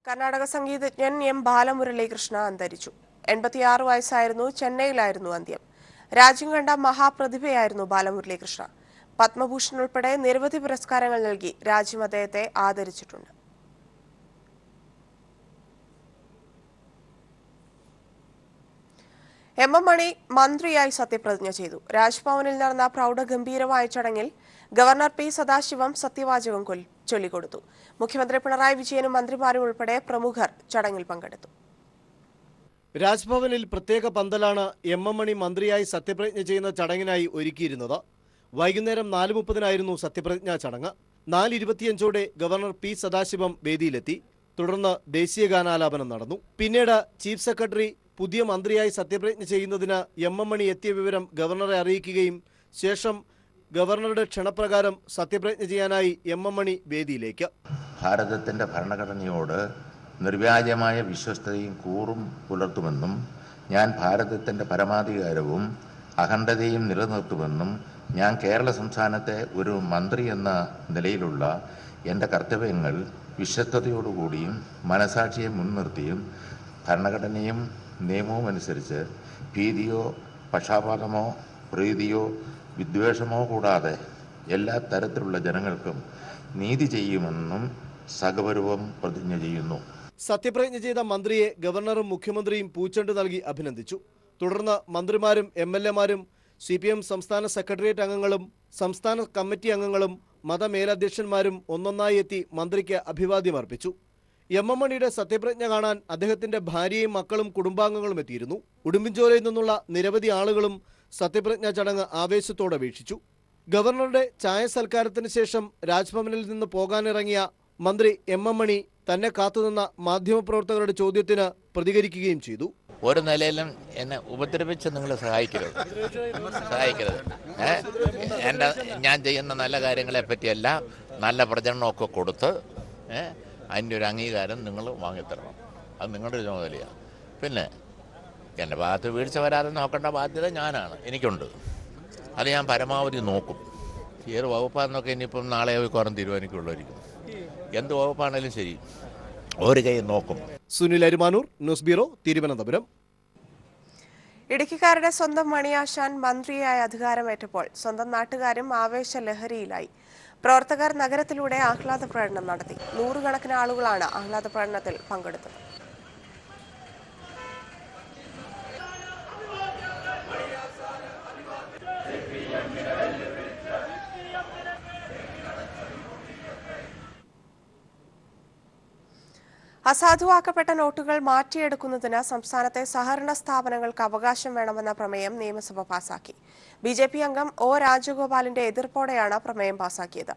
കർണാടക സംഗീതജ്ഞൻ എം ബാലമുരളീകൃഷ്ണ അന്തരിച്ചു. 86 വയസ്സായിരുന്നു. ചെന്നൈയിലായിരുന്നു അന്ത്യം. രാജ്യം കണ്ട മഹാപ്രതിഭയായിരുന്നു ബാലമുരളീകൃഷ്ണ. പത്മഭൂഷൺ ഉൾപ്പെടെ നിരവധി പുരസ്കാരങ്ങൾ നൽകി രാജ്യം അദ്ദേഹത്തെ ആദരിച്ചിട്ടുണ്ട്. എം മണി മന്ത്രിയായി സത്യപ്രതിജ്ഞ ചെയ്തു. രാജ്ഭവനിൽ നടന്ന പ്രൗഢഗംഭീരമായ ചടങ്ങിൽ ഗവർണർ പി സദാശിവം സത്യവാചകം ചൊല്ലിക്കൊടുത്തു. മുഖ്യമന്ത്രി പിണറായി വിജയനും മന്ത്രിമാരും ഉൾപ്പെടെ പ്രമുഖർ ചടങ്ങിൽ പങ്കെടുത്തു. രാജ്ഭവനിൽ പ്രത്യേക പന്തലാണ് എം മണി മന്ത്രിയായി സത്യപ്രതിജ്ഞ ചെയ്യുന്ന ചടങ്ങിനായി ഒരുക്കിയിരുന്നത്. വൈകുന്നേരം 4:30-നായിരുന്നു സത്യപ്രതിജ്ഞാ ചടങ്ങ്. 4:25-ഓടെ ഗവർണർ പി സദാശിവം വേദിയിലെത്തി. തുടർന്ന് ദേശീയ ഗാനാലാപനം നടന്നു. പിന്നീട് ചീഫ് സെക്രട്ടറി പുതിയ മന്ത്രിയായി സത്യപ്രതിജ്ഞ ചെയ്യുന്നതിന് എം മണി എത്തിയ വിവരം ഗവർണറെ അറിയിക്കുകയും ശേഷം ഗവർണറുടെ ക്ഷണപ്രകാരം സത്യപ്രതിജ്ഞ ചെയ്യാനായി എം മണി വേദിയിലേക്ക്. ഭാരതത്തിൻ്റെ ഭരണഘടനയോട് നിർവ്യാജമായ വിശ്വസ്തയും കൂറും പുലർത്തുമെന്നും ഞാൻ ഭാരതത്തിൻ്റെ പരമാധികാരവും അഖണ്ഡതയും നിലനിർത്തുമെന്നും ഞാൻ കേരള സംസ്ഥാനത്തെ ഒരു മന്ത്രി എന്ന നിലയിലുള്ള എൻ്റെ കർത്തവ്യങ്ങൾ വിശ്വസ്തയോടുകൂടിയും മനസാക്ഷിയെ മുൻനിർത്തിയും ഭരണഘടനയും നിയമവും അനുസരിച്ച് ഭീതിയോ പക്ഷാപാതമോ പ്രീതിയോ വിദ്വേഷമോ കൂടാതെ എല്ലാ തരത്തിലുള്ള ജനങ്ങൾക്കും നീതി ചെയ്യുമെന്നും സഗൗരവം പ്രതിജ്ഞ ചെയ്യുന്നു. സത്യപ്രതിജ്ഞ ചെയ്ത മന്ത്രിയെ ഗവർണറും മുഖ്യമന്ത്രിയും പൂച്ചെണ്ട് നൽകി അഭിനന്ദിച്ചു. തുടർന്ന് മന്ത്രിമാരും MLA-മാരും CPM സംസ്ഥാന സെക്രട്ടേറിയറ്റ് അംഗങ്ങളും സംസ്ഥാന കമ്മിറ്റി അംഗങ്ങളും മതമേലധ്യക്ഷന്മാരും ഒന്നൊന്നായി എത്തി മന്ത്രിക്ക് അഭിവാദ്യം അർപ്പിച്ചു. എം മണിയുടെ സത്യപ്രതിജ്ഞ കാണാൻ അദ്ദേഹത്തിന്റെ ഭാര്യയും മക്കളും കുടുംബാംഗങ്ങളും എത്തിയിരുന്നു. ഉടുമ്പൻചോലയിൽ നിന്നുള്ള നിരവധി ആളുകളും സത്യപ്രതിജ്ഞാ ചടങ്ങ് ആവേശത്തോടെ വീക്ഷിച്ചു. ഗവർണറുടെ ചായ സൽക്കാരത്തിന് ശേഷം രാജ്ഭവനിൽ നിന്ന് പോകാനിറങ്ങിയ മന്ത്രി എം മണി തന്നെ കാത്തുനിന്ന മാധ്യമപ്രവർത്തകരുടെ ചോദ്യത്തിന് പ്രതികരിക്കുകയും ചെയ്തു. ഒരു നിലയിലും എന്നെ ഉപദ്രവിച്ച് നിങ്ങൾ സഹായിക്കരുത്. ഞാൻ ചെയ്യുന്ന നല്ല കാര്യങ്ങളെ പറ്റിയല്ല, നല്ല പ്രചരണമൊക്കെ കൊടുത്ത് അതിൻ്റെ ഒരു അംഗീകാരം നിങ്ങൾ വാങ്ങിത്തരണം. അത് നിങ്ങളുടെ ചുമതലയാണ്. പിന്നെ എൻ്റെ ഭാഗത്ത് വീഴ്ച വരാതെ നോക്കേണ്ട ബാധ്യത എനിക്കുണ്ട്. അത് ഞാൻ പരമാവധി നോക്കും. ഏത് വകുപ്പാണെന്നൊക്കെ ഇനിയിപ്പം നാളെ മിക്കവാറും തീരുമാനിക്കുള്ളായിരിക്കും. എന്ത് വകുപ്പാണേലും ശരി, ഒരു കൈ നോക്കും. Sunil Arimanoor, news bureau, Thiruvananthapuram. ഇടുക്കിക്കാരുടെ സ്വന്തം മണിയാശാൻ മന്ത്രിയായ അധികാരമേറ്റപ്പോൾ സ്വന്തം നാട്ടുകാരും ആവേശ ലഹരിയിലായി. പ്രവർത്തകർ നഗരത്തിലൂടെ ആഹ്ലാദ പ്രകടനം നടത്തി. 100 കണക്കിന് ആളുകളാണ് ആഹ്ലാദ പ്രകടനത്തിൽ പങ്കെടുത്തത്. അസാധുവാക്കപ്പെട്ട നോട്ടുകൾ മാറ്റിയെടുക്കുന്നതിന് സംസ്ഥാനത്തെ സഹകരണ സ്ഥാപനങ്ങൾക്ക് അവകാശം വേണമെന്ന പ്രമേയം നിയമസഭ പാസാക്കി. BJP അംഗം O രാജഗോപാലിന്റെ എതിർപ്പോടെയാണ് പ്രമേയം പാസാക്കിയത്.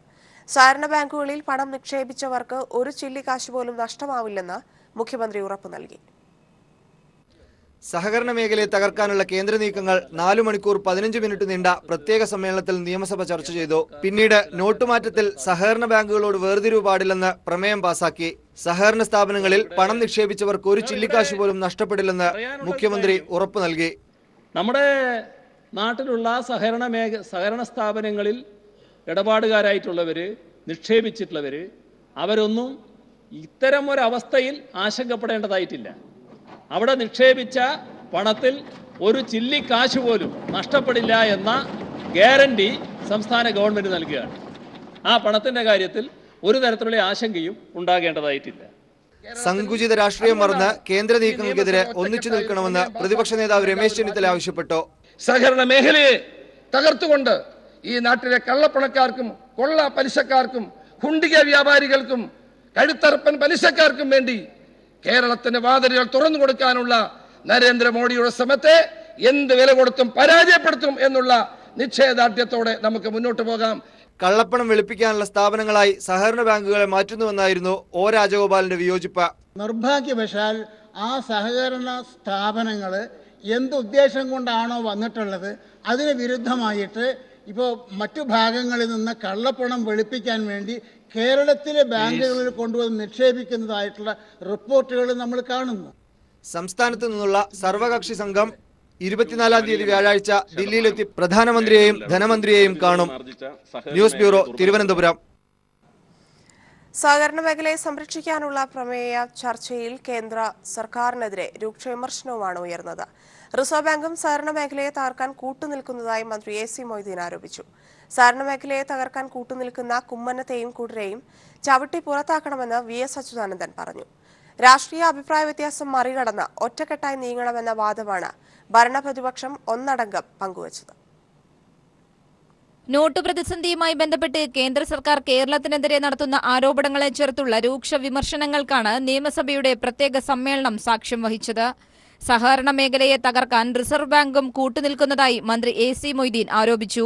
സഹകരണ ബാങ്കുകളിൽ പണം നിക്ഷേപിച്ചവർക്ക് ഒരു ചില്ലിക്കാശ് പോലും നഷ്ടമാവില്ലെന്ന് മുഖ്യമന്ത്രി ഉറപ്പു നൽകി. സഹകരണ മേഖലയെ തകർക്കാനുള്ള കേന്ദ്ര നീക്കങ്ങൾ 4 മണിക്കൂർ 15 മിനിറ്റ് നീണ്ട പ്രത്യേക സമ്മേളനത്തിൽ നിയമസഭ ചർച്ച ചെയ്തു. പിന്നീട് നോട്ടുമാറ്റത്തിൽ സഹകരണ ബാങ്കുകളോട് വേർതിരിവ് പാടില്ലെന്ന് പ്രമേയം പാസാക്കി. സഹകരണ സ്ഥാപനങ്ങളിൽ പണം നിക്ഷേപിച്ചവർക്ക് ഒരു ചില്ലിക്കാശ് പോലും നഷ്ടപ്പെടില്ലെന്ന് മുഖ്യമന്ത്രി ഉറപ്പു നൽകി. നമ്മുടെ നാട്ടിലുള്ള സഹകരണ സ്ഥാപനങ്ങളിൽ ഇടപാടുകാരായിട്ടുള്ളവര്, നിക്ഷേപിച്ചിട്ടുള്ളവര്, അവരൊന്നും ഇത്തരം ഒരു അവസ്ഥയിൽ ആശങ്കപ്പെടേണ്ടതായിട്ടില്ല. അവിടെ നിക്ഷേപിച്ച പണത്തിൽ ഒരു ചില്ലിക്കാശ് പോലും നഷ്ടപ്പെടില്ല എന്ന ഗ്യാരണ്ടി സംസ്ഥാന ഗവൺമെന്റ് നൽകുകയാണ്. ആ പണത്തിന്റെ കാര്യത്തിൽ ഒരു തരത്തിലുള്ള ആശങ്കയും ഉണ്ടാകേണ്ടതായിട്ടില്ല. സങ്കുചിത രാഷ്ട്രീയം മറന്ന് കേന്ദ്ര നീക്കങ്ങൾക്കെതിരെ ഒന്നിച്ചു നിൽക്കണമെന്ന് പ്രതിപക്ഷ നേതാവ് രമേശ് ചെന്നിത്തല ആവശ്യപ്പെട്ടു. സഹകരണ മേഖലയെ തകർത്തുകൊണ്ട് ഈ നാട്ടിലെ കള്ളപ്പണക്കാർക്കും കൊള്ള പലിശക്കാർക്കും ഹുണ്ടിക വ്യാപാരികൾക്കും കഴുത്തറപ്പൻ പലിശക്കാർക്കും വേണ്ടി കേരളത്തിന്റെ വാതിലുകൾ തുറന്നു കൊടുക്കാനുള്ള നരേന്ദ്രമോദിയുടെ ശ്രമത്തെ എന്ത് വില കൊടുത്തും പരാജയപ്പെടുത്തും എന്നുള്ള നിശ്ചയദാർഢ്യത്തോടെ നമുക്ക് മുന്നോട്ട് പോകാം. കള്ളപ്പണം വെളുപ്പിക്കാനുള്ള സ്ഥാപനങ്ങളായി സഹകരണ ബാങ്കുകളെ മാറ്റുന്നുവെന്നായിരുന്നു O രാജഗോപാലിന്റെ വിയോജിപ്പ്. നിർഭാഗ്യവശാൽ ആ സഹകരണ സ്ഥാപനങ്ങൾ എന്തുദ്ദേശം കൊണ്ടാണോ വന്നിട്ടുള്ളത് അതിന് വിരുദ്ധമായിട്ട് ഇപ്പോൾ മറ്റു ഭാഗങ്ങളിൽ നിന്ന് കള്ളപ്പണം വെളുപ്പിക്കാൻ വേണ്ടി കേരളത്തിലെ ബാങ്കുകളിൽ കൊണ്ടുവന്ന് നിക്ഷേപിക്കുന്നതായിട്ടുള്ള റിപ്പോർട്ടുകൾ നമ്മൾ കാണുന്നു. സംസ്ഥാനത്ത് നിന്നുള്ള സർവകക്ഷി സംഘം 24-ാം തീയതി വ്യാഴാഴ്ച ദില്ലിയിലെത്തി പ്രധാനമന്ത്രിയെയും ധനമന്ത്രിയെയും കാണും. News bureau, Thiruvananthapuram. സഹകരണ മേഖലയെ സംരക്ഷിക്കാനുള്ള പ്രമേയ ചർച്ചയിൽ കേന്ദ്ര സർക്കാരിനെതിരെ രൂക്ഷ വിമർശനവുമാണ് ഉയർന്നത്. റിസർവ് ബാങ്കും സഹകരണ മേഖലയെ തകർക്കാൻ കൂട്ടുനിൽക്കുന്നതായി മന്ത്രി AC മൊയ്തീൻ ആരോപിച്ചു. സഹകരണ മേഖലയെ തകർക്കാൻ കൂട്ടുനിൽക്കുന്ന കുമ്മനത്തെയും കൂട്ടരെയും ചവിട്ടി പുറത്താക്കണമെന്ന് VS അച്യുതാനന്ദൻ പറഞ്ഞു. രാഷ്ട്രീയ അഭിപ്രായ വ്യത്യാസം മറികടന്ന് ഒറ്റക്കെട്ടായി നീങ്ങണമെന്ന വാദമാണ് ഭരണപ്രതിപക്ഷം ഒന്നടങ്കം പങ്കുവച്ചത്. നോട്ട് പ്രതിസന്ധിയുമായി ബന്ധപ്പെട്ട് കേന്ദ്ര സർക്കാർ കേരളത്തിനെതിരെ നടത്തുന്ന ആരോപണങ്ങളെ ചേർത്തുള്ള രൂക്ഷ വിമർശനങ്ങൾക്കാണ് നിയമസഭയുടെ പ്രത്യേക സമ്മേളനം സാക്ഷ്യം വഹിച്ചത്. സഹകരണ മേഖലയെ തകർക്കാൻ റിസർവ് ബാങ്കും കൂട്ടുനിൽക്കുന്നതായി മന്ത്രി AC മൊയ്തീൻ ആരോപിച്ചു.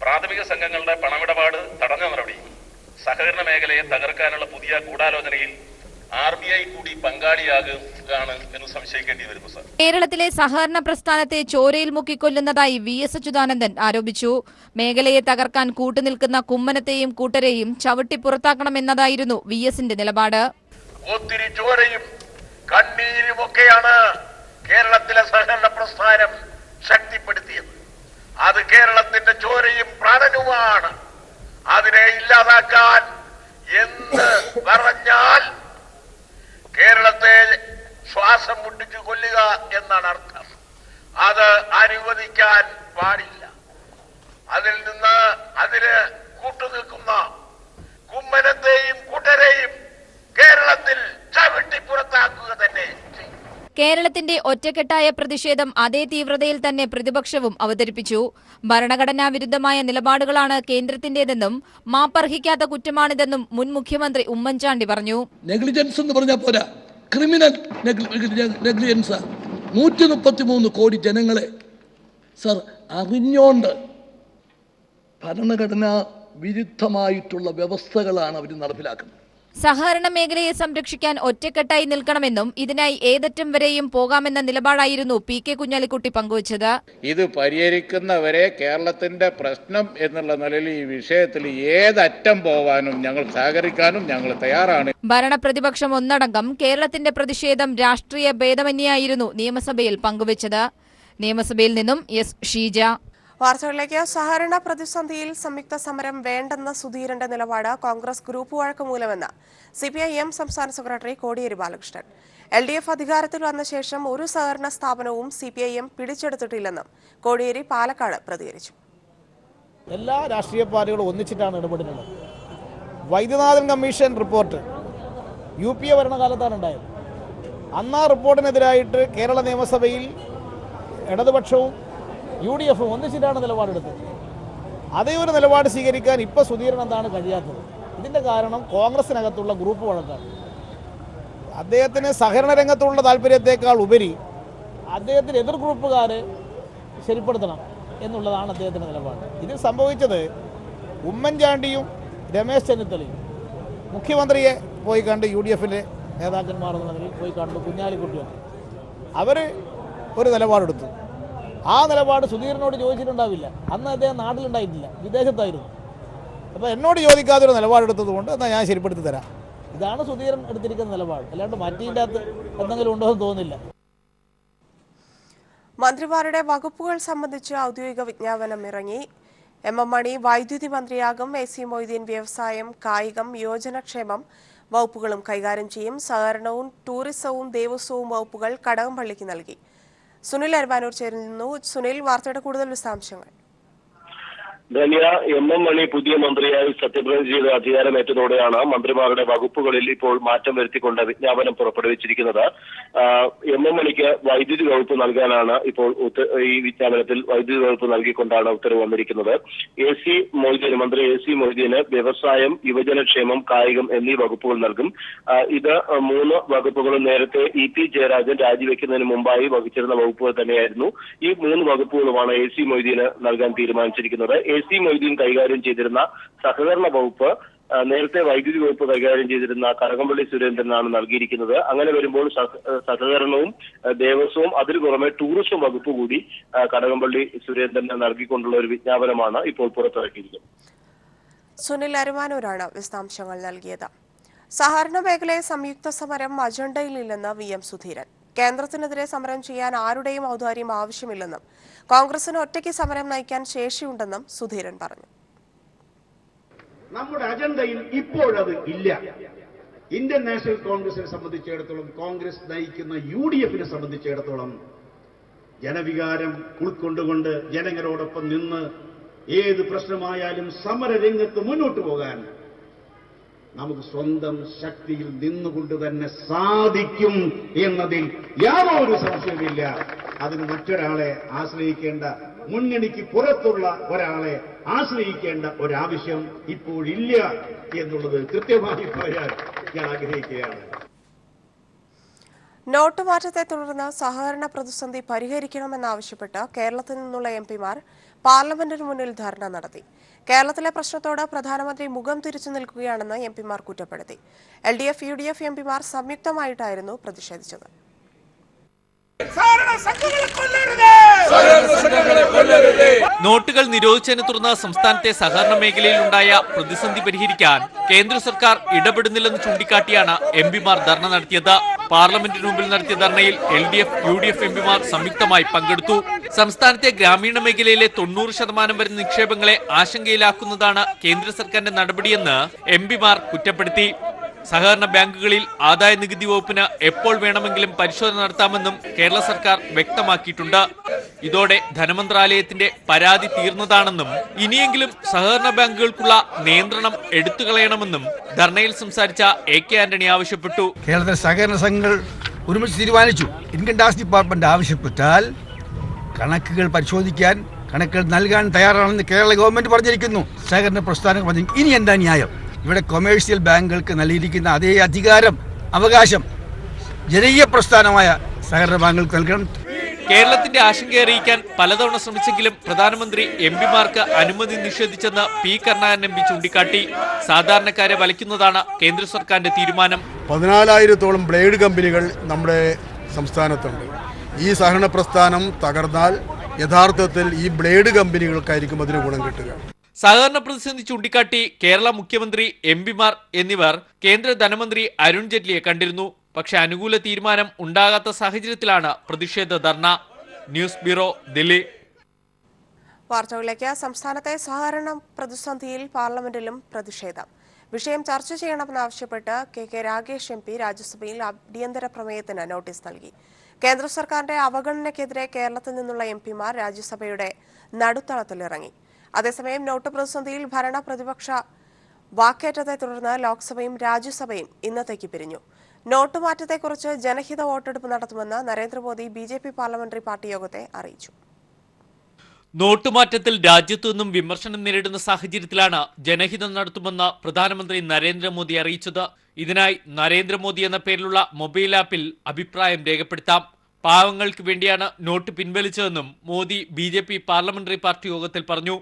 പ്രാഥമിക സംഘങ്ങളുടെ പണമിടപാട് തടഞ്ഞ നടപടിയും സഹകരണ മേഖലയെ തകർക്കാനുള്ള പുതിയ ഗൂഢാലോചനയിൽ RBI കൂടി പങ്കാളിയാകുകയാണ് എന്ന് സംശയിക്കേണ്ടി വരുന്നു സർ. കേരളത്തിലെ സഹകരണ പ്രസ്ഥാനത്തെ ചോരയിൽ മുക്കിക്കൊല്ലുന്നതായി VS അച്യുതാനന്ദൻ ആരോപിച്ചു. മേഖലയെ തകർക്കാൻ കൂട്ടുനിൽക്കുന്ന കുമ്മനത്തെയും കൂട്ടരെയും ചവിട്ടി പുറത്താക്കണമെന്നതായിരുന്നു VSന്റെ നിലപാട്. ഒത്തിരി ചോരയും കണ്ണീരുമൊക്കെയാണ് കേരളത്തിലെ സഹകരണ പ്രസ്ഥാനം ശക്തിപ്പെടുത്തിയത്. അത് കേരളത്തിന്റെ ചോരയും പ്രാണനുമാണ്. അതിനെ ഇല്ലാതാക്കാൻ എന്ത് പറഞ്ഞാൽ കേരളത്തെ ശ്വാസം മുട്ടിച്ചു കൊല്ലുക എന്നാണ് അർത്ഥം. അത് അനുവദിക്കാൻ പാടില്ല. അതിന് കൂട്ടുനിൽക്കുന്ന കുമ്മനത്തെയും കൂട്ടരെയും കേരളത്തിൽ ചവിട്ടി പുറത്താക്കുക തന്നെ ചെയ്യും. കേരളത്തിന്റെ ഒറ്റക്കെട്ടായ പ്രതിഷേധം അതേ തീവ്രതയിൽ തന്നെ പ്രതിപക്ഷവും അവതരിപ്പിച്ചു. ഭരണഘടനാ വിരുദ്ധമായ നിലപാടുകളാണ് കേന്ദ്രത്തിന്റേതെന്നും മാപ്പർഹിക്കാത്ത കുറ്റമാണിതെന്നും മുൻ മുഖ്യമന്ത്രി ഉമ്മൻചാണ്ടി പറഞ്ഞു. നെഗ്ലിജൻസ് എന്ന് പറഞ്ഞാൽ പോരാ, ക്രിമിനൽ നെഗ്ലിജൻസ്. 133 കോടി ജനങ്ങളെ സർ അറിഞ്ഞോണ്ട് ഭരണഘടനാ വിരുദ്ധമായിട്ടുള്ള വ്യവസ്ഥകളാണ് അവർ നടപ്പിലാക്കുന്നത്. സഹകരണ മേഖലയെ സംരക്ഷിക്കാൻ ഒറ്റക്കെട്ടായി നിൽക്കണമെന്നും ഇതിനായി ഏതറ്റം വരെയും പോകാമെന്ന നിലപാടായിരുന്നു PK കുഞ്ഞാലിക്കുട്ടി പങ്കുവച്ചത്. ഇത് പരിഹരിക്കുന്നവരെ കേരളത്തിന്റെ പ്രശ്നം എന്നുള്ള നിലയിൽ ഈ വിഷയത്തിൽ ഏതറ്റം പോകാനും ഞങ്ങൾ സഹകരിക്കാനും ഞങ്ങൾ തയ്യാറാണ്. ഭരണപ്രതിപക്ഷം ഒന്നടങ്കം കേരളത്തിന്റെ പ്രതിഷേധം രാഷ്ട്രീയ ഭേദമന്യായിരുന്നു നിയമസഭയിൽ പങ്കുവച്ചത്. നിയമസഭയിൽ നിന്നും S ഷീജ. വാർത്തകളിലേക്ക്. സഹകരണ പ്രതിസന്ധിയിൽ സംയുക്ത സമരം വേണ്ടെന്ന സുധീരന്റെ നിലപാട് കോൺഗ്രസ് ഗ്രൂപ്പ് വഴക്ക് മൂലമെന്ന് CPIM സംസ്ഥാന സെക്രട്ടറി കോടിയേരി ബാലകൃഷ്ണൻ. LDF അധികാരത്തിൽ വന്ന ശേഷം ഒരു സഹകരണ സ്ഥാപനവും CPIM പിടിച്ചെടുത്തിട്ടില്ലെന്നും കോടിയേരി പാലക്കാട് പ്രതികരിച്ചു. എല്ലാ രാഷ്ട്രീയ പാർട്ടികളും ഒന്നിച്ചിട്ടാണ് ഇടപെടുന്നത്. വൈദ്യനാഥൻ കമ്മീഷൻ റിപ്പോർട്ട് UPA ഭരണകാലത്താണ് ഉണ്ടായത്. അന്ന് ആ റിപ്പോർട്ടിനെതിരായിട്ട് കേരള നിയമസഭയിൽ ഇടതുപക്ഷവും UDF ഒന്നിച്ചിട്ടാണ് നിലപാടെടുത്തത്. അതേ ഒരു നിലപാട് സ്വീകരിക്കാൻ ഇപ്പോൾ സുധീരൻ എന്താണ് കഴിയാത്തത്? ഇതിൻ്റെ കാരണം കോൺഗ്രസിനകത്തുള്ള ഗ്രൂപ്പ് വഴക്കാണ്. അദ്ദേഹത്തിന് സഹകരണ രംഗത്തുള്ള താല്പര്യത്തെക്കാൾ ഉപരി അദ്ദേഹത്തിന് എതിർ ഗ്രൂപ്പുകാരെ ശരിപ്പെടുത്തണം എന്നുള്ളതാണ് അദ്ദേഹത്തിൻ്റെ നിലപാട്. ഇതിൽ സംഭവിച്ചത് ഉമ്മൻചാണ്ടിയും രമേശ് ചെന്നിത്തലയും മുഖ്യമന്ത്രിയെ പോയി കണ്ട് UDFിലെ നേതാക്കന്മാർ എന്ന നിലയിൽ പോയി കണ്ടു കുഞ്ഞാലിക്കുട്ടിയൊക്കെ അവർ ഒരു നിലപാടെടുത്തു. ആ നിലപാട് സുധീരനോട് ചോദിച്ചിട്ടുണ്ടാവില്ല. അന്ന് അദ്ദേഹം നാട്ടിലുണ്ടായിട്ടില്ല, വിദേശത്തായിരുന്നു. അപ്പോൾ എന്നോട് ചോദിക്കാതെ ഒരു നിലപാടെടുത്തത് കൊണ്ട് എന്നാൽ ഞാൻ ശരിപ്പെടുത്തി തരാം. ഇതാണ് സുധീരൻ എടുത്തിരിക്കുന്ന നിലപാട്. അല്ലാണ്ട് മറ്റീൻ്റെ അകത്ത് എന്തെങ്കിലും ഉണ്ടോ എന്ന് തോന്നുന്നില്ല. മന്ത്രിമാരുടെ വകുപ്പുകൾ സംബന്ധിച്ച് ഔദ്യോഗിക വിജ്ഞാപനം ഇറങ്ങി. MM മണി വൈദ്യുതി മന്ത്രിയാകും. AC മൊയ്തീൻ വ്യവസായം, കായികം, യുവജനക്ഷേമം വകുപ്പുകളും കൈകാര്യം ചെയ്യും. സഹകരണവും ടൂറിസവും ദേവസ്വവും വകുപ്പുകൾ കടകംപള്ളിക്ക് നൽകി. സുനിൽ അരവാനൂർ ചേരുന്നു. സുനിൽ, വാർത്തയുടെ കൂടുതൽ വിശദാംശങ്ങൾ. ധന്യ, MM മണി പുതിയ മന്ത്രിയായി സത്യപ്രതിജ്ഞ ചെയ്ത് അധികാരമേറ്റതോടെയാണ് മന്ത്രിമാരുടെ വകുപ്പുകളിൽ ഇപ്പോൾ മാറ്റം വരുത്തിക്കൊണ്ട് വിജ്ഞാപനം പുറപ്പെടുവിച്ചിരിക്കുന്നത്. MM മണിക്ക് വൈദ്യുതി വകുപ്പ് നൽകാനാണ് ഇപ്പോൾ ഈ വിജ്ഞാപനത്തിൽ വൈദ്യുതി വകുപ്പ് നൽകിക്കൊണ്ടാണ് ഉത്തരവ് വന്നിരിക്കുന്നത്. മന്ത്രി AC മൊയ്തീന് വ്യവസായം, യുവജനക്ഷേമം, കായികം എന്നീ വകുപ്പുകൾ നൽകും. ഇത് 3 വകുപ്പുകളും നേരത്തെ EP ജയരാജൻ രാജിവെക്കുന്നതിന് മുമ്പായി വഹിച്ചിരുന്ന വകുപ്പുകൾ തന്നെയായിരുന്നു. ഈ 3 വകുപ്പുകളുമാണ് AC മൊയ്തീന് നൽകാൻ തീരുമാനിച്ചിരിക്കുന്നത്. AC മൊയ്തീൻ കൈകാര്യം ചെയ്തിരുന്ന സഹകരണ വകുപ്പ് നേരത്തെ വൈദ്യുതി വകുപ്പ് കൈകാര്യം ചെയ്തിരുന്ന കടകംപള്ളി സുരേന്ദ്രനാണ് നൽകിയിരിക്കുന്നത്. അങ്ങനെ വരുമ്പോൾ സഹകരണവും ദേവസ്വവും അതിനു പുറമെ ടൂറിസം വകുപ്പ് കൂടി കടകംപള്ളി സുരേന്ദ്രന് നൽകിക്കൊണ്ടുള്ള ഒരു വിജ്ഞാപനമാണ് ഇപ്പോൾ പുറത്തിറക്കിയിരിക്കുന്നത്. സുനിൽ അരവാനൂരാണ് വിശദാംശങ്ങൾ നൽകിയത്. സഹകരണ മേഖലയെ സംയുക്ത സമരം അജണ്ടയിലില്ലെന്ന് VM സുധീരൻ. കേന്ദ്രത്തിനെതിരെ സമരം ചെയ്യാൻ ആരുടെയും ഔദാര്യം ആവശ്യമില്ലെന്നും കോൺഗ്രസിന് ഒറ്റയ്ക്ക് സമരം നയിക്കാൻ ശേഷിയുണ്ടെന്നും സുധീരൻ പറഞ്ഞു. നമ്മുടെ അജണ്ടയിൽ ഇപ്പോഴത് ഇല്ല. ഇന്ത്യൻ നാഷണൽ കോൺഗ്രസിനെ സംബന്ധിച്ചിടത്തോളം, കോൺഗ്രസ് നയിക്കുന്ന UDF-നെ സംബന്ധിച്ചിടത്തോളം ജനവികാരം ഉൾക്കൊണ്ടുകൊണ്ട് ജനങ്ങളോടൊപ്പം നിന്ന് ഏത് പ്രശ്നമായാലും സമരരംഗത്ത് മുന്നോട്ട് പോകാൻ നമുക്ക് സ്വന്തം ശക്തിയിൽ നിന്നുകൊണ്ട് തന്നെ സാധിക്കും എന്നതിൽ യാതൊരു സംശയമില്ല. അതിന് മറ്റൊരാളെ ആശ്രയിക്കേണ്ട, മുന്നണിക്ക് പുറത്തുള്ള ഒരാളെ ആശ്രയിക്കേണ്ട ഒരാവശ്യം ഇപ്പോഴില്ല എന്നുള്ളത് കൃത്യമായി പറയാൻ ഞാൻ ആഗ്രഹിക്കുകയാണ്. നോട്ട് മാറ്റത്തെ തുടർന്ന് സഹകരണ പ്രതിസന്ധി പരിഹരിക്കണമെന്നാവശ്യപ്പെട്ട് കേരളത്തിൽ നിന്നുള്ള MP-മാർ പാർലമെന്റിന് മുന്നിൽ ധർണ നടത്തി. കേരളത്തിലെ പ്രശ്നത്തോട് പ്രധാനമന്ത്രി മുഖം തിരിച്ചു നിൽക്കുകയാണെന്ന് MP-മാർ കുറ്റപ്പെടുത്തി. LDF, UDF MP-മാർ സംയുക്തമായിട്ടായിരുന്നു പ്രതിഷേധിച്ചത്. നോട്ടുകൾ നിരോധിച്ചതിനെ തുടർന്ന് സംസ്ഥാനത്തെ സഹകരണ മേഖലയിൽ ഉണ്ടായ പ്രതിസന്ധി പരിഹരിക്കാൻ കേന്ദ്ര സർക്കാർ ഇടപെടുന്നില്ലെന്ന് ചൂണ്ടിക്കാട്ടിയാണ് MP-മാർ ധർണ നടത്തിയത്. പാർലമെന്റിന് മുമ്പിൽ നടത്തിയ ധർണയിൽ LDF, UDF MP-മാർ സംയുക്തമായി പങ്കെടുത്തു. സംസ്ഥാനത്തെ ഗ്രാമീണ മേഖലയിലെ 90% വരുന്ന നിക്ഷേപങ്ങളെ ആശങ്കയിലാക്കുന്നതാണ് കേന്ദ്ര സർക്കാരിന്റെ നടപടിയെന്ന് MP-മാർ കുറ്റപ്പെടുത്തി. സഹകരണ ബാങ്കുകളിൽ ആദായ നികുതി വകുപ്പിന് എപ്പോൾ വേണമെങ്കിലും പരിശോധന നടത്താമെന്നും കേരള സർക്കാർ വ്യക്തമാക്കിയിട്ടുണ്ട്. ഇതോടെ ധനമന്ത്രാലയത്തിന്റെ പരാതി തീർന്നതാണെന്നും ഇനിയെങ്കിലും സഹകരണ ബാങ്കുകൾക്കുള്ള നിയന്ത്രണം എടുത്തുകളയണമെന്നും ധർണയിൽ സംസാരിച്ച AK ആന്റണി ആവശ്യപ്പെട്ടു. കേരളത്തിലെ സഹകരണ സംഘങ്ങൾ ഒരുമിച്ച് തീരുമാനിച്ചു, ഇൻകം ടാക്സ് ഡിപ്പാർട്ട്മെന്റ് ആവശ്യപ്പെട്ടാൽ കണക്കുകൾ പരിശോധിക്കാൻ, കണക്കുകൾ നൽകാൻ തയ്യാറാണെന്ന് കേരള ഗവൺമെന്റ് പറഞ്ഞിരിക്കുന്നു. സഹകരണ പ്രസ്ഥാനങ്ങൾ പറഞ്ഞു. ഇനി എന്താ ന്യായം? ഇവിടെ കൊമേഴ്സ്യൽ ബാങ്കുകൾക്ക് നൽകിയിരിക്കുന്ന അതേ അധികാരം, അവകാശം ജനകീയ പ്രസ്ഥാനമായ സഹകരണ ബാങ്കുകൾക്ക് നൽകണം. കേരളത്തിന്റെ ആശങ്ക അറിയിക്കാൻ പലതവണ ശ്രമിച്ചെങ്കിലും പ്രധാനമന്ത്രി MP-മാർക്ക് അനുമതി നിഷേധിച്ചെന്ന് P. കരുണാകരൻ MP ചൂണ്ടിക്കാട്ടി. സാധാരണക്കാരെ വലയ്ക്കുന്നതാണ് കേന്ദ്ര സർക്കാരിന്റെ തീരുമാനം. 14,000-ഓളം ബ്ലേഡ് കമ്പനികൾ നമ്മുടെ സംസ്ഥാനത്തുണ്ട്. ഈ സഹകരണ പ്രസ്ഥാനം തകർന്നാൽ യഥാർത്ഥത്തിൽ ഈ ബ്ലേഡ് കമ്പനികൾക്കായിരിക്കും അതിന് ഗുണം കിട്ടുക. സഹകരണ പ്രതിസന്ധി ചൂണ്ടിക്കാട്ടി കേരള മുഖ്യമന്ത്രി, MP-മാർ എന്നിവർ കേന്ദ്ര ധനമന്ത്രി അരുൺ ജെയ്റ്റ്ലിയെ കണ്ടിരുന്നു. പക്ഷേ അനുകൂല തീരുമാനം ഉണ്ടാകാത്ത സാഹചര്യത്തിലാണ് പ്രതിഷേധ ധർണ. News bureau, Delhi. വാർത്തകളിലേക്ക്. സംസ്ഥാനത്തെ സഹകരണ പ്രതിസന്ധിയിൽ പാർലമെന്റിലും പ്രതിഷേധം. വിഷയം ചർച്ച ചെയ്യണമെന്നാവശ്യപ്പെട്ട് KK രാഗേഷ് MP രാജ്യസഭയിൽ അടിയന്തര പ്രമേയത്തിന് നോട്ടീസ് നൽകി. കേന്ദ്ര സർക്കാരിന്റെ അവഗണനയ്ക്കെതിരെ കേരളത്തിൽ നിന്നുള്ള MP-മാർ രാജ്യസഭയുടെ നടുത്തളത്തിലിറങ്ങി. അതേസമയം നോട്ട് പ്രതിസന്ധിയിൽ ഭരണ പ്രതിപക്ഷ വാക്കേറ്റത്തെ തുടർന്ന് ലോക്സഭയും രാജ്യസഭയും ഇന്നത്തേക്ക് പിരിഞ്ഞു. നോട്ട് മാറ്റത്തെക്കുറിച്ച് ജനഹിത വോട്ടെടുപ്പ് നടത്തുമെന്ന് നരേന്ദ്രമോദി BJP പാർലമെന്ററി പാർട്ടി യോഗത്തെ അറിയിച്ചു. നോട്ടുമാറ്റത്തിൽ രാജ്യത്തു നിന്നും വിമർശനം നേരിടുന്ന സാഹചര്യത്തിലാണ് ജനഹിതം നടത്തുമെന്ന് പ്രധാനമന്ത്രി നരേന്ദ്രമോദി അറിയിച്ചത്. ഇതിനായി നരേന്ദ്രമോദി എന്ന പേരിലുള്ള മൊബൈൽ ആപ്പിൽ അഭിപ്രായം രേഖപ്പെടുത്താം. പാവങ്ങൾക്ക് വേണ്ടിയാണ് നോട്ട് പിൻവലിച്ചതെന്നും മോദി BJP പാർലമെന്ററി പാർട്ടി യോഗത്തിൽ പറഞ്ഞു.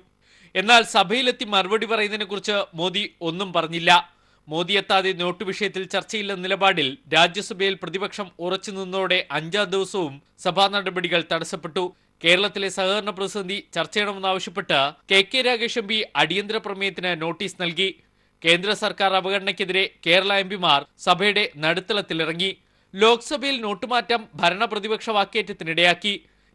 എന്നാൽ സഭയിലെത്തി മറുപടി പറയുന്നതിനെക്കുറിച്ച് മോദി ഒന്നും പറഞ്ഞില്ല. മോദി എത്താതെ നോട്ട് വിഷയത്തിൽ ചർച്ചയില്ലെന്ന നിലപാടിൽ രാജ്യസഭയിൽ പ്രതിപക്ഷം ഉറച്ചു നിന്നതോടെ 5-ാം ദിവസവും സഭാ നടപടികൾ തടസ്സപ്പെട്ടു. കേരളത്തിലെ സഹകരണ പ്രതിസന്ധി ചർച്ച ചെയ്യണമെന്നാവശ്യപ്പെട്ട് KK രാഗേഷ് MP അടിയന്തര പ്രമേയത്തിന് നോട്ടീസ് നൽകി. കേന്ദ്ര സർക്കാർ അവഗണനയ്ക്കെതിരെ കേരള MP-മാർ സഭയുടെ നടുത്തളത്തിലിറങ്ങി. ലോക്സഭയിൽ നോട്ടുമാറ്റം ഭരണ പ്രതിപക്ഷ വാക്കേറ്റത്തിനിടയാക്കി.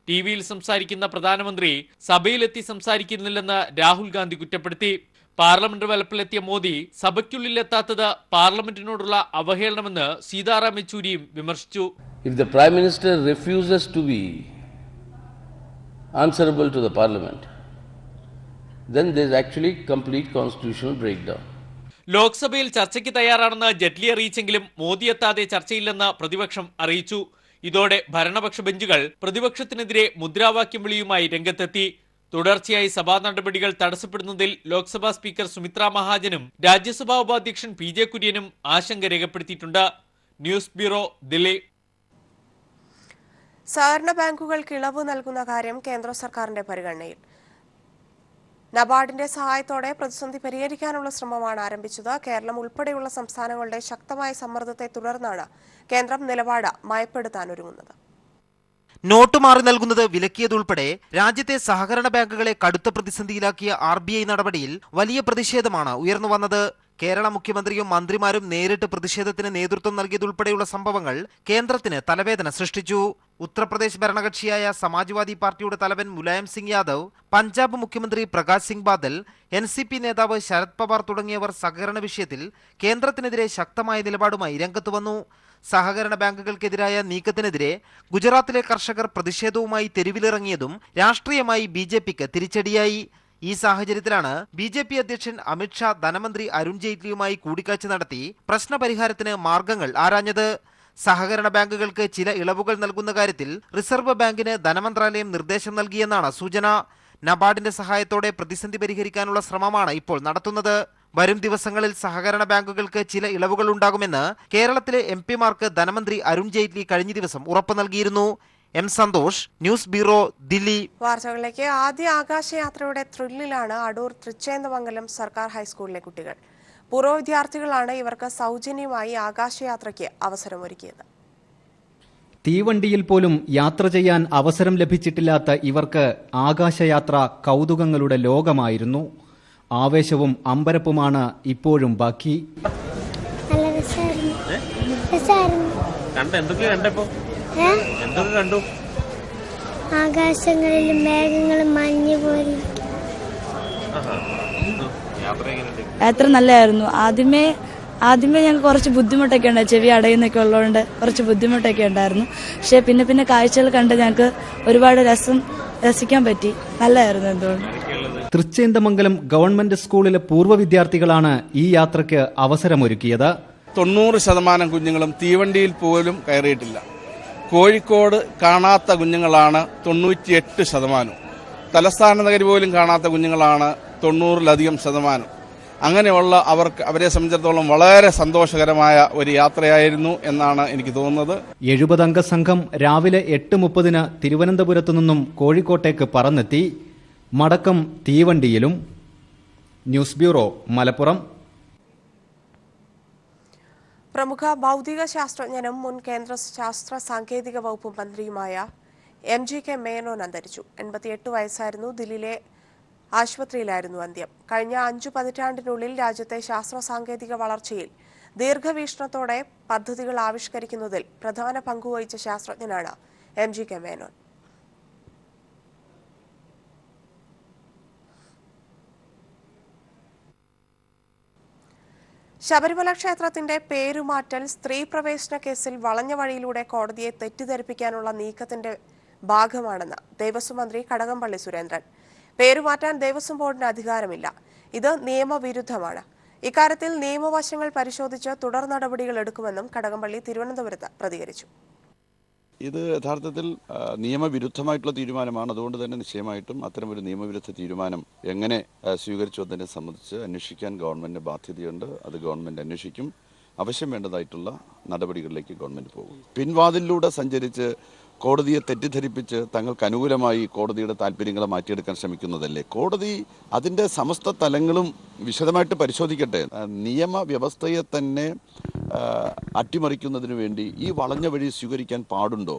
TV-യിൽ സംസാരിക്കുന്ന പ്രധാനമന്ത്രി സഭയിലെത്തി സംസാരിക്കുന്നില്ലെന്ന് രാഹുൽ ഗാന്ധി കുറ്റപ്പെടുത്തി. പാർലമെന്റ് വലപ്പിലെത്തിയ മോദി സഭയ്ക്കുള്ളിലെത്താത്തത് പാർലമെന്റിനോടുള്ള അവഹേളനമെന്ന് സീതാറാം യെച്ചൂരിയും വിമർശിച്ചു. If the Prime Minister refuses to be answerable to the Parliament, then there is actually complete constitutional breakdown. ലോക്സഭയിൽ ചർച്ചയ്ക്ക് തയ്യാറാണെന്ന് ജെയ്റ്റ്ലി അറിയിച്ചെങ്കിലും മോദി എത്താതെ ചർച്ചയില്ലെന്ന് പ്രതിപക്ഷം അറിയിച്ചു. ഇതോടെ ഭരണപക്ഷ ബെഞ്ചുകൾ പ്രതിപക്ഷത്തിനെതിരെ മുദ്രാവാക്യം വിളിയുമായി രംഗത്തെത്തി. തുടർച്ചയായി സഭാ നടപടികൾ തടസ്സപ്പെടുന്നതിൽ ലോക്സഭാ സ്പീക്കർ സുമിത്രാ മഹാജനും രാജ്യസഭാ ഉപാധ്യക്ഷൻ PJ കുര്യനും ആശങ്ക രേഖപ്പെടുത്തിയിട്ടുണ്ട്. News bureau, Delhi. സഹകരണ ബാങ്കുകൾക്ക് ഇളവ് നൽകുന്ന കാര്യം കേന്ദ്ര സർക്കാരിന്റെ പരിഗണനയിൽ. നബാർഡിന്റെ സഹായത്തോടെ പ്രതിസന്ധി പരിഹരിക്കാനുള്ള ശ്രമമാണ് ആരംഭിച്ചത്. കേരളം ഉൾപ്പെടെയുള്ള സംസ്ഥാനങ്ങളുടെ ശക്തമായ സമ്മർദ്ദത്തെ തുടർന്നാണ് കേന്ദ്രം നിലപാട് മയപ്പെടുത്താനൊരുങ്ങുന്നത്. നോട്ട് മാറി നൽകുന്നത് വിലക്കിയതുൾപ്പെടെ രാജ്യത്തെ സഹകരണ ബാങ്കുകളെ കടുത്ത പ്രതിസന്ധിയിലാക്കിയ RBI നടപടിയിൽ വലിയ പ്രതിഷേധമാണ് ഉയർന്നു വന്നത്. കേരള മുഖ്യമന്ത്രിയും മന്ത്രിമാരും നേരിട്ട് പ്രതിഷേധത്തിന് നേതൃത്വം നൽകിയതുൾപ്പെടെയുള്ള സംഭവങ്ങൾ കേന്ദ്രത്തിന് തലവേദന സൃഷ്ടിച്ചു. ഉത്തർപ്രദേശ് ഭരണകക്ഷിയായ സമാജ്വാദി പാർട്ടിയുടെ തലവൻ മുലായം സിംഗ് യാദവ്, പഞ്ചാബ് മുഖ്യമന്ത്രി പ്രകാശ് സിംഗ് ബാദൽ, NCP നേതാവ് ശരത് പവാർ തുടങ്ങിയവർ സഹകരണ വിഷയത്തിൽ കേന്ദ്രത്തിനെതിരെ ശക്തമായ നിലപാടുമായി രംഗത്ത് വന്നു. സഹകരണ ബാങ്കുകൾക്കെതിരായ നീക്കത്തിനെതിരെ ഗുജറാത്തിലെ കർഷകർ പ്രതിഷേധവുമായി തെരുവിലിറങ്ങിയതും രാഷ്ട്രീയമായി BJPക്ക് തിരിച്ചടിയായി. ഈ സാഹചര്യത്തിലാണ് BJP അധ്യക്ഷൻ അമിത്ഷാ ധനമന്ത്രി അരുൺ ജെയ്റ്റ്ലിയുമായി കൂടിക്കാഴ്ച നടത്തി പ്രശ്നപരിഹാരത്തിന് മാർഗങ്ങൾ ആരാഞ്ഞത്. സഹകരണ ബാങ്കുകൾക്ക് ചില ഇളവുകൾ നൽകുന്ന കാര്യത്തിൽ റിസർവ് ബാങ്കിന് ധനമന്ത്രാലയം നിർദ്ദേശം നൽകിയെന്നാണ് സൂചന. നബാർഡിന്റെ സഹായത്തോടെ പ്രതിസന്ധി പരിഹരിക്കാനുള്ള ശ്രമമാണ് ഇപ്പോൾ നടത്തുന്നത്. വരും ദിവസങ്ങളിൽ സഹകരണ ബാങ്കുകൾക്ക് ചില ഇളവുകൾ ഉണ്ടാകുമെന്ന് കേരളത്തിലെ MP-മാർക്ക് ധനമന്ത്രി അരുൺ ജെയ്റ്റ്ലി കഴിഞ്ഞ ദിവസം ഉറപ്പ് നൽകിയിരുന്നു. M. Santhosh, news bureau, Delhi. വാർത്തകളിലേക്ക്. ആദ്യ ആകാശയാത്രയുടെ ത്രില്ലിലാണ് അടൂർ തൃച്ചേന്ദമംഗലം സർക്കാർ ഹൈസ്കൂളിലെ കുട്ടികൾ. പൂർവ്വ വിദ്യാർത്ഥികളാണ് ഇവർക്ക് സൗജന്യമായി ആകാശയാത്രയ്ക്ക് അവസരമൊരുക്കിയത്. തീവണ്ടിയിൽ പോലും യാത്ര ചെയ്യാൻ അവസരം ലഭിച്ചിട്ടില്ലാത്ത ഇവർക്ക് ആകാശയാത്ര കൗതുകങ്ങളുടെ ലോകമായിരുന്നു. ആവേശവും അമ്പരപ്പുമാണ് ഇപ്പോഴും ബാക്കി. ആകാശങ്ങളിലും മേഘങ്ങളും മഞ്ഞ് പോലെ യാത്ര നല്ലതായിരുന്നു. ആദ്യമേ ഞങ്ങൾക്ക് കുറച്ച് ബുദ്ധിമുട്ടൊക്കെ ഉണ്ടായി, ചെവി അടയുന്നൊക്കെ ഉള്ളതുകൊണ്ട് കുറച്ച് ബുദ്ധിമുട്ടൊക്കെ ഉണ്ടായിരുന്നു. പക്ഷേ പിന്നെ കാഴ്ചകൾ കണ്ട് ഞങ്ങൾക്ക് ഒരുപാട് രസിക്കാൻ പറ്റി. നല്ലതായിരുന്നു. എന്തുകൊണ്ട് തൃച്ചേന്ദമംഗലം ഗവൺമെന്റ് സ്കൂളിലെ പൂർവ്വ വിദ്യാർത്ഥികളാണ് ഈ യാത്രയ്ക്ക് അവസരമൊരുക്കിയത്. 90% കുഞ്ഞുങ്ങളും തീവണ്ടിയിൽ പോലും കയറിയിട്ടില്ല. കോഴിക്കോട് കാണാത്ത കുഞ്ഞുങ്ങളാണ് 98%. തലസ്ഥാന നഗരി പോലും കാണാത്ത കുഞ്ഞുങ്ങളാണ് 90%. അങ്ങനെയുള്ള അവരെ സംബന്ധിച്ചിടത്തോളം വളരെ സന്തോഷകരമായ ഒരു യാത്രയായിരുന്നു എന്നാണ് എനിക്ക് തോന്നുന്നത്. 70 അംഗ സംഘം രാവിലെ 8:30 തിരുവനന്തപുരത്തു നിന്നും കോഴിക്കോട്ടേക്ക് പറന്നെത്തി. മടക്കം തീവണ്ടിയിലും. News bureau, Malappuram. പ്രമുഖ ഭൗതിക ശാസ്ത്രജ്ഞനും മുൻ കേന്ദ്ര ശാസ്ത്ര സാങ്കേതിക വകുപ്പ് മന്ത്രിയുമായ MGK മേനോൻ അന്തരിച്ചു. 88 വയസ്സായിരുന്നു. ദില്ലിയിലെ ആശുപത്രിയിലായിരുന്നു അന്ത്യം. കഴിഞ്ഞ 5 പതിറ്റാണ്ടിനുള്ളിൽ രാജ്യത്തെ ശാസ്ത്ര സാങ്കേതിക വളർച്ചയിൽ ദീർഘവീക്ഷണത്തോടെ പദ്ധതികൾ ആവിഷ്കരിക്കുന്നതിൽ പ്രധാന പങ്കുവഹിച്ച ശാസ്ത്രജ്ഞനാണ് MGK മേനോൻ. ശബരിമല ക്ഷേത്രത്തിന്റെ പേരുമാറ്റൽ സ്ത്രീ പ്രവേശന കേസിൽ വളഞ്ഞ വഴിയിലൂടെ കോടതിയെ തെറ്റിദ്ധരിപ്പിക്കാനുള്ള നീക്കത്തിന്റെ ഭാഗമാണെന്ന് ദേവസ്വം മന്ത്രി കടകംപള്ളി സുരേന്ദ്രൻ. പേരുമാറ്റാൻ ദേവസ്വം ബോർഡിന് അധികാരമില്ല. ഇത് നിയമവിരുദ്ധമാണ്. ഇക്കാര്യത്തിൽ നിയമവശങ്ങൾ പരിശോധിച്ച് തുടർ നടപടികൾ എടുക്കുമെന്നും കടകംപള്ളി തിരുവനന്തപുരത്ത് പ്രതികരിച്ചു. ഇത് യഥാർത്ഥത്തിൽ നിയമവിരുദ്ധമായിട്ടുള്ള തീരുമാനമാണ്. അതുകൊണ്ട് തന്നെ നിശ്ചയമായിട്ടും അത്തരമൊരു നിയമവിരുദ്ധ തീരുമാനം എങ്ങനെ സ്വീകരിച്ചു എന്നതിനെ സംബന്ധിച്ച് അന്വേഷിക്കാൻ ഗവൺമെന്റിന് ബാധ്യതയുണ്ട്. അത് ഗവൺമെന്റ് അന്വേഷിക്കും. ആവശ്യം വേണ്ടതായിട്ടുള്ള നടപടികളിലേക്ക് ഗവൺമെന്റ് പോകും. പിൻവാതിലൂടെ സഞ്ചരിച്ച് കോടതിയെ തെറ്റിദ്ധരിപ്പിച്ച് തങ്ങൾക്ക് അനുകൂലമായി കോടതിയുടെ താല്പര്യങ്ങളെ മാറ്റിയെടുക്കാൻ ശ്രമിക്കുന്നതല്ലേ. കോടതി അതിൻ്റെ സമസ്ത തലങ്ങളും വിശദമായിട്ട് പരിശോധിക്കട്ടെ. നിയമവ്യവസ്ഥയെ തന്നെ അട്ടിമറിക്കുന്നതിന് വേണ്ടി ഈ വളഞ്ഞ വഴി സ്വീകരിക്കാൻ പാടുണ്ടോ?